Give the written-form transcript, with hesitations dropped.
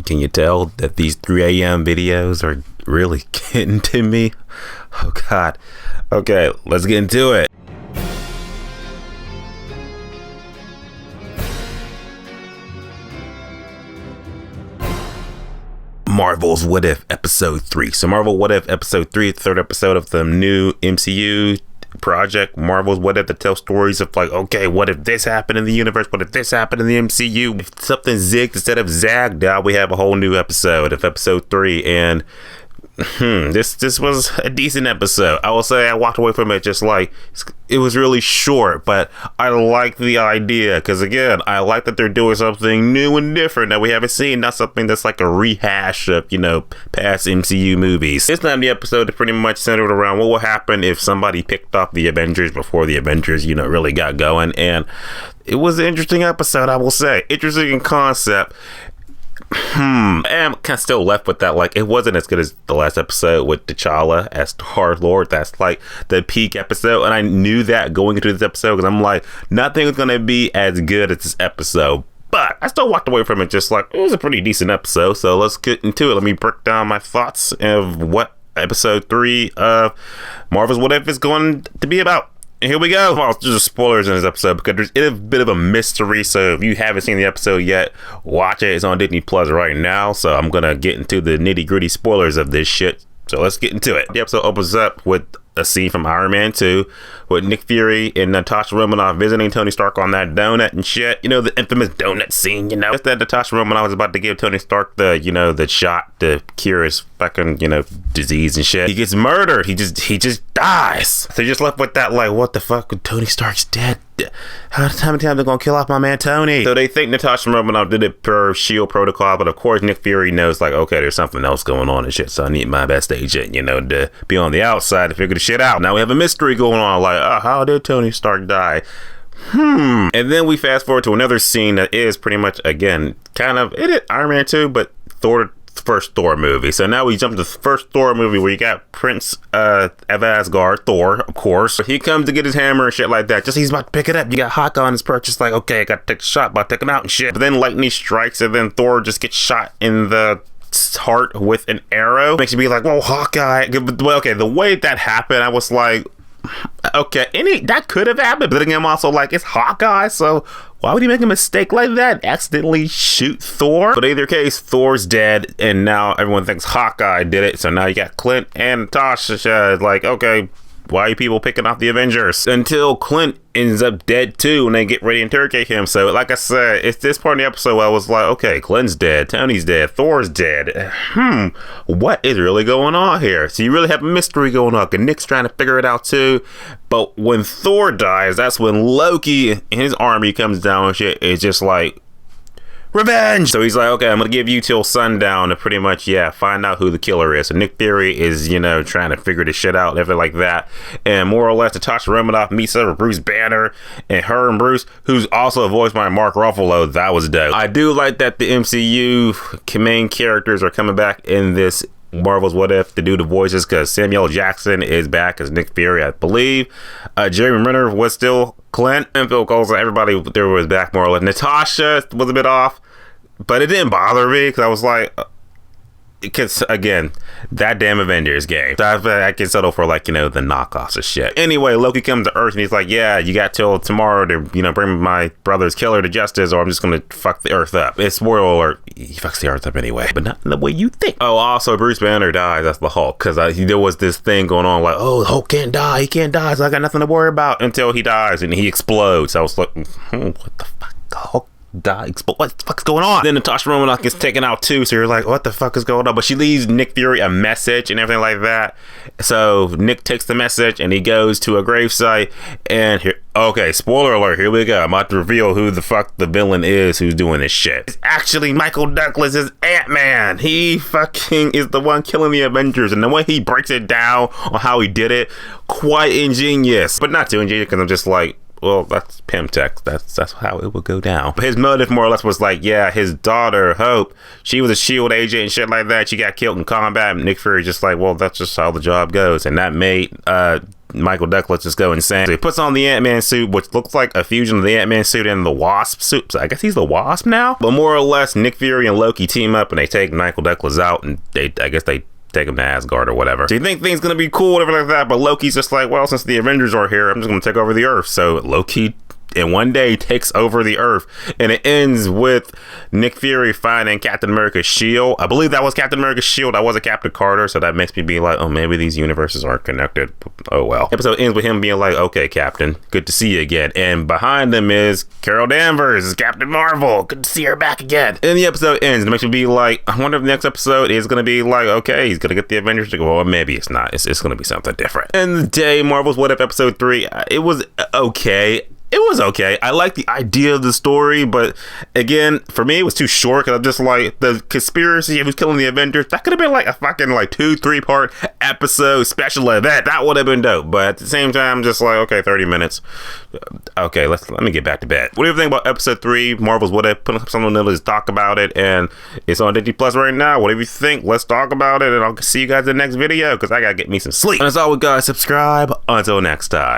Can you tell that these 3 a.m. videos are really getting to me? Oh God. Okay, let's get into it. Marvel's What If Episode 3. So Marvel What If Episode 3, the third episode of the new MCU project, Marvel's What If, that tells stories of like, okay, what if this happened in the universe? What if this happened in the MCU? If something zigged instead of zagged, now we have a whole new episode of Episode 3, and this was a decent episode. I will say I walked away from it just like, it was really short, but I like the idea, because again, I like that they're doing something new and different that we haven't seen, not something that's like a rehash of, past MCU movies. This time the episode is pretty much centered around what will happen if somebody picked off the Avengers before the Avengers, really got going, and it was an interesting episode, I will say. Interesting in concept. I'm kind of still left with that, like, it wasn't as good as the last episode with T'Challa as Star-Lord. That's like the peak episode, and I knew that going into this episode, because I'm like, nothing was going to be as good as this episode. But I still walked away from it just like, it was a pretty decent episode. So let's get into it. Let me break down my thoughts of what episode 3 of Marvel's What If is going to be about. And here we go. Well, there's spoilers in this episode because there's a bit of a mystery. So if you haven't seen the episode yet, watch it. It's on Disney Plus right now. So I'm going to get into the nitty gritty spoilers of this shit. So let's get into it. The episode opens up with a scene from Iron Man 2 with Nick Fury and Natasha Romanoff visiting Tony Stark on that donut and shit. The infamous donut scene, Just that Natasha Romanoff was about to give Tony Stark the, the shot to cure his fucking, disease and shit. He gets murdered. He just dies. So you're just left with that, like, what the fuck? Tony Stark's dead. How many times they're gonna kill off my man Tony? So they think Natasha Romanoff did it per SHIELD protocol, but of course Nick Fury knows, like, okay, there's something else going on and shit, so I need my best agent, to be on the outside to figure the shit out. Now we have a mystery going on, like, how did Tony Stark die? And then we fast forward to another scene that is pretty much, again, kind of, it is Iron Man 2, but first Thor movie. So now we jump to the first Thor movie where you got Prince of Asgard, Thor, of course. He comes to get his hammer and shit like that. Just he's about to pick it up. You got Hawkeye on his perch, just like, okay, I got to take a shot, about to take him out and shit. But then lightning strikes, and then Thor just gets shot in the heart with an arrow. Makes you be like, whoa, Hawkeye. Well, okay, the way that happened, I was like, okay, that could have happened, but again, I'm also like, it's Hawkeye, so why would he make a mistake like that? Accidentally shoot Thor? But in either case, Thor's dead, and now everyone thinks Hawkeye did it, so now you got Clint and Natasha, like, okay, why are you people picking off the Avengers? Until Clint ends up dead too, and they get ready to interrogate him. So, like I said, it's this part of the episode where I was like, okay, Clint's dead, Tony's dead, Thor's dead. What is really going on here? So you really have a mystery going on, and Nick's trying to figure it out too. But when Thor dies, that's when Loki and his army comes down and shit. It's just like, revenge! So he's like, okay, I'm gonna give you till sundown to pretty much, find out who the killer is. So Nick Fury is, trying to figure this shit out, everything like that. And more or less, Natasha Romanoff meets up with Bruce Banner, and her and Bruce, who's also voiced by Mark Ruffalo, that was dope. I do like that the MCU main characters are coming back in this Marvel's What If to do the voices, because Samuel Jackson is back as Nick Fury, I believe. Jeremy Renner was still Clint, and Phil Coulson, everybody there was back more or less. Natasha was a bit off, but it didn't bother me, because I was like, because again, that damn Avengers game. So I can settle for, like, the knockoffs of shit. Anyway, Loki comes to Earth and he's like, yeah, you got till tomorrow to, bring my brother's killer to justice, or I'm just gonna fuck the Earth up. It's spoiler alert, he fucks the Earth up anyway, but not in the way you think. Oh, also Bruce Banner dies, that's the Hulk, because there was this thing going on like, oh, Hulk can't die, he can't die, so I got nothing to worry about, until he dies and he explodes. I was like, what the fuck, Hulk die, what the fuck's going on? Then Natasha Romanoff gets taken out too, so you're like, what the fuck is going on? But she leaves Nick Fury a message and everything like that. So Nick takes the message and he goes to a gravesite, and here, okay, spoiler alert, here we go. I'm about to reveal who the fuck the villain is who's doing this shit. It's actually Michael Douglas as Ant-Man. He fucking is the one killing the Avengers, and the way he breaks it down on how he did it, quite ingenious. But not too ingenious, because I'm just like, well, that's Pimtech. That's how it would go down. But his motive more or less was like, yeah, his daughter, Hope, she was a SHIELD agent and shit like that. She got killed in combat. And Nick Fury just like, well, that's just how the job goes. And that made Michael Douglas just go insane. So he puts on the Ant-Man suit, which looks like a fusion of the Ant-Man suit and the Wasp suit. So I guess he's the Wasp now. But more or less, Nick Fury and Loki team up and they take Michael Douglas out, and I guess they take him to Asgard or whatever. So you think things gonna be cool, whatever like that, but Loki's just like, well, since the Avengers are here, I'm just gonna take over the Earth. So Loki in one day takes over the Earth, and it ends with Nick Fury finding Captain America's shield. I believe that was Captain America's shield. I wasn't Captain Carter, so that makes me be like, oh, maybe these universes aren't connected. Oh well. Episode ends with him being like, okay, Captain, good to see you again. And behind them is Carol Danvers, Captain Marvel. Good to see her back again. And the episode ends. It makes me be like, I wonder if the next episode is gonna be like, okay, he's gonna get the Avengers to go. Well, maybe it's not. It's gonna be something different. And the day Marvel's What If episode 3, it was okay. It was okay. I like the idea of the story, but again, for me, it was too short because I'm just like, the conspiracy of who's killing the Avengers, that could have been like a fucking like 2-3 part episode special event. That would have been dope. But at the same time, just like, okay, 30 minutes. Okay, let me get back to bed. What do you think about episode 3, Marvel's What If? Put up something to talk about it, and it's on Disney Plus right now. Whatever you think, let's talk about it, and I'll see you guys in the next video because I gotta get me some sleep. And as always, guys, subscribe. Until next time.